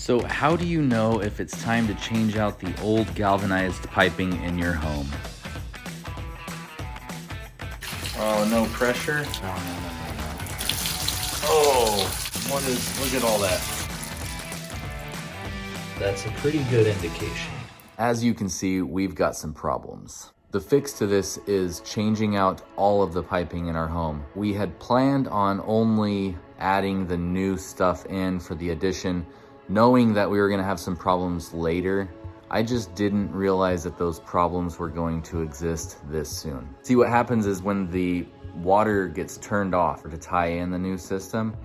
So how do you know if it's time to change out the old galvanized piping in your home? Oh, no pressure? No. Oh, look at all that. That's a pretty good indication. As you can see, we've got some problems. The fix to this is changing out all of the piping in our home. We had planned on only adding the new stuff in for the addition, knowing that we were gonna have some problems later. I just didn't realize that those problems were going to exist this soon. See, what happens is when the water gets turned off to tie in the new system,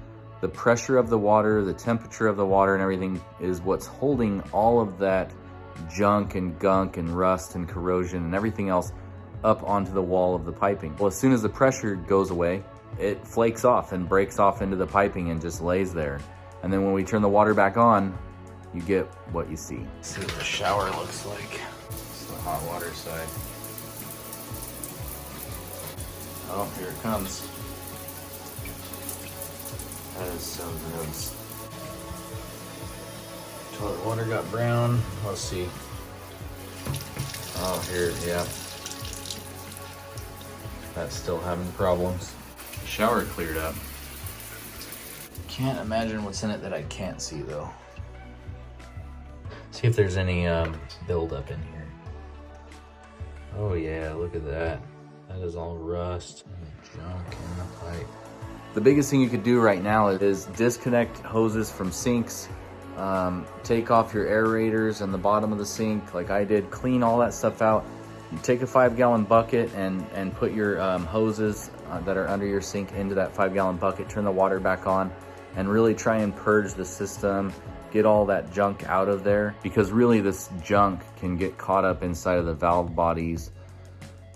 the pressure of the water, the temperature of the water and everything is what's holding all of that junk and gunk and rust and corrosion and everything else up onto the wall of the piping. Well, as soon as the pressure goes away, it flakes off and breaks off into the piping and just lays there. And then when we turn the water back on, you get what you see. Let's see what the shower looks like. It's the hot water side. Oh, here it comes. That is so gross. Toilet water got brown. Let's see. Oh, here, yeah. That's still having problems. Shower cleared up. Can't imagine what's in it that I can't see though. See if there's any buildup in here. Oh yeah, look at that. That is all rust and junk in the pipe. The biggest thing you could do right now is disconnect hoses from sinks, take off your aerators on the bottom of the sink like I did, clean all that stuff out. Take a 5-gallon bucket and put your hoses that are under your sink into that 5-gallon bucket, turn the water back on, and really try and purge the system, get all that junk out of there, because really this junk can get caught up inside of the valve bodies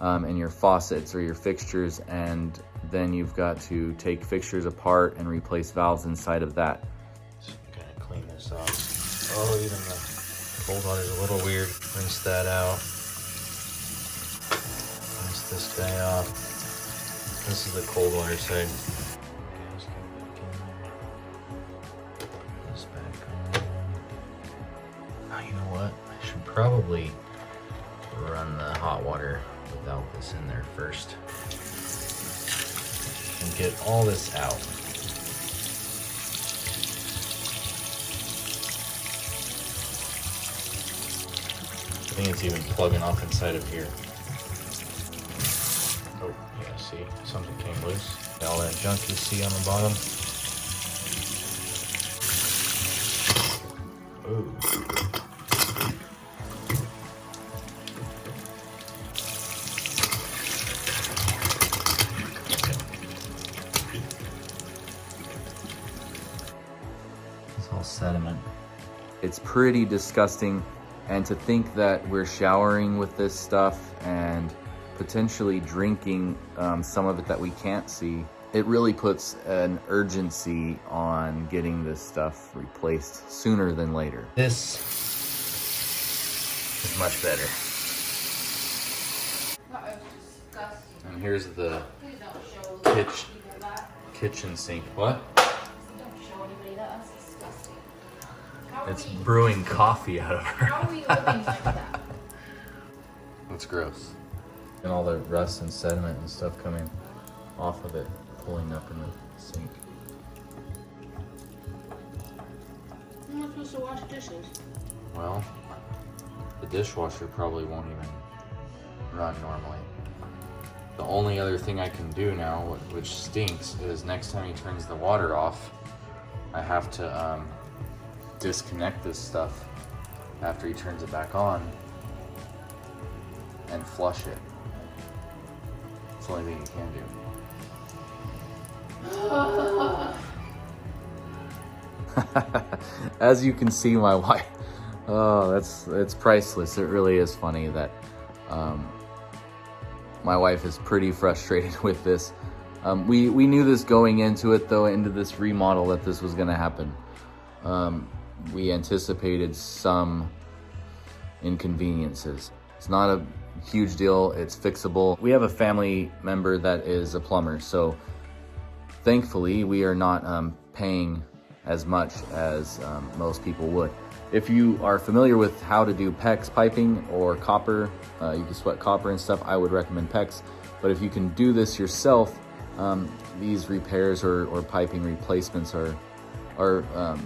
and your faucets or your fixtures, and then you've got to take fixtures apart and replace valves inside of that. So kind of clean this off. Oh, even the cold water's a little weird. Rinse that out. Rinse this guy off. This is the cold water side. This back on. Oh, you know what? I should probably run the hot water without this in there first and get all this out. I think it's even plugging off inside of here. Oh, yeah, see, something came loose. All that junk you see on the bottom. Oh. Sediment. It's pretty disgusting, and to think that we're showering with this stuff and potentially drinking some of it that we can't see, it really puts an urgency on getting this stuff replaced sooner than later. This is much better. That was disgusting. And here's the kitchen sink. What? It's brewing coffee out of her. How are we living like that? That's gross. And all the rust and sediment and stuff coming off of it, pulling up in the sink. How am I supposed to wash dishes? Well, the dishwasher probably won't even run normally. The only other thing I can do now, which stinks, is next time he turns the water off, I have to disconnect this stuff after he turns it back on and flush it. It's the only thing you can do. As you can see, my wife, oh, it's priceless. It really is funny that my wife is pretty frustrated with this. We knew this going into it, though, into this remodel, that this was gonna happen. We anticipated some inconveniences. It's not a huge deal, it's fixable. We have a family member that is a plumber, so thankfully we are not paying as much as most people would. If you are familiar with how to do PEX piping or copper, you can sweat copper and stuff, I would recommend PEX. But if you can do this yourself, these repairs or piping replacements are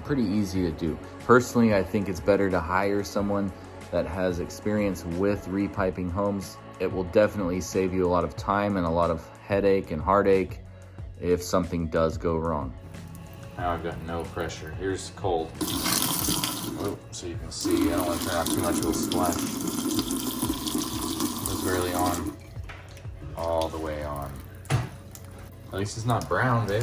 pretty easy to do. Personally, I think it's better to hire someone that has experience with repiping homes. It will definitely save you a lot of time and a lot of headache and heartache if something does go wrong. Now I've got no pressure. Here's cold. Oh, so you can see, I don't want to turn on too much, it'll splash. It's barely on. All the way on. At least it's not brown, babe.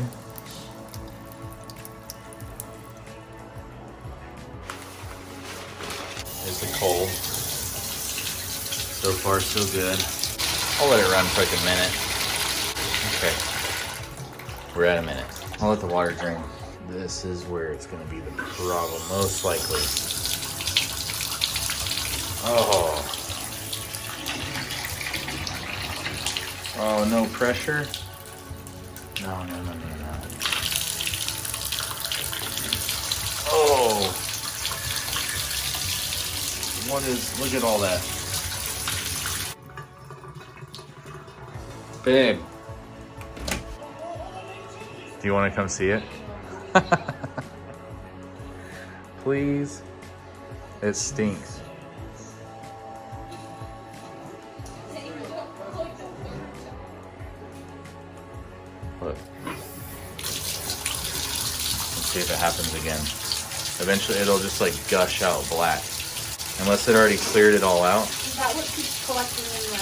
Here's the cold. So far, so good. I'll let it run for like a minute. Okay. We're at a minute. I'll let the water drain. This is where it's gonna be the problem, most likely. Oh. Oh, no pressure? No. Oh. Look at all that. Babe. Do you want to come see it? Please. It stinks. Look. Let's see if it happens again. Eventually it'll just like gush out black. Unless it already cleared it all out. Is that what keeps collecting in them?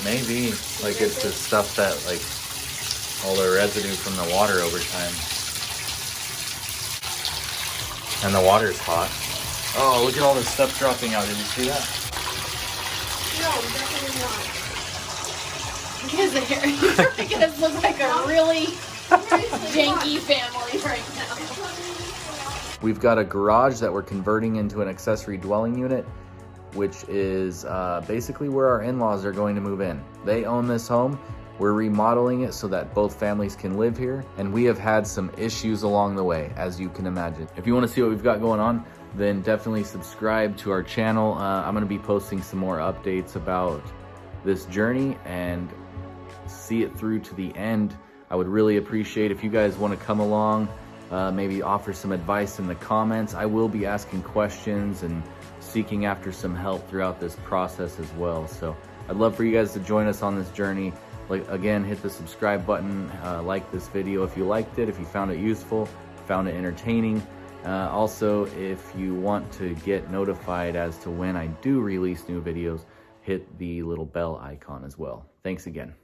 Maybe. Like it's the stuff that like all the residue from the water over time. And the water's hot. Oh, look at all this stuff dropping out. Did you see that? No, definitely not. Because you're making us look like a really janky family right now. We've got a garage that we're converting into an accessory dwelling unit, which is basically where our in-laws are going to move in. They own this home. We're remodeling it so that both families can live here, and we have had some issues along the way, as you can imagine. If you want to see what we've got going on, then definitely subscribe to our channel. I'm going to be posting some more updates about this journey and see it through to the end. I would really appreciate if you guys want to come along, maybe offer some advice in the comments. I will be asking questions and seeking after some help throughout this process as well. So I'd love for you guys to join us on this journey. Like, again, hit the subscribe button, like this video if you liked it, if you found it useful, found it entertaining. Also, if you want to get notified as to when I do release new videos, hit the little bell icon as well. Thanks again.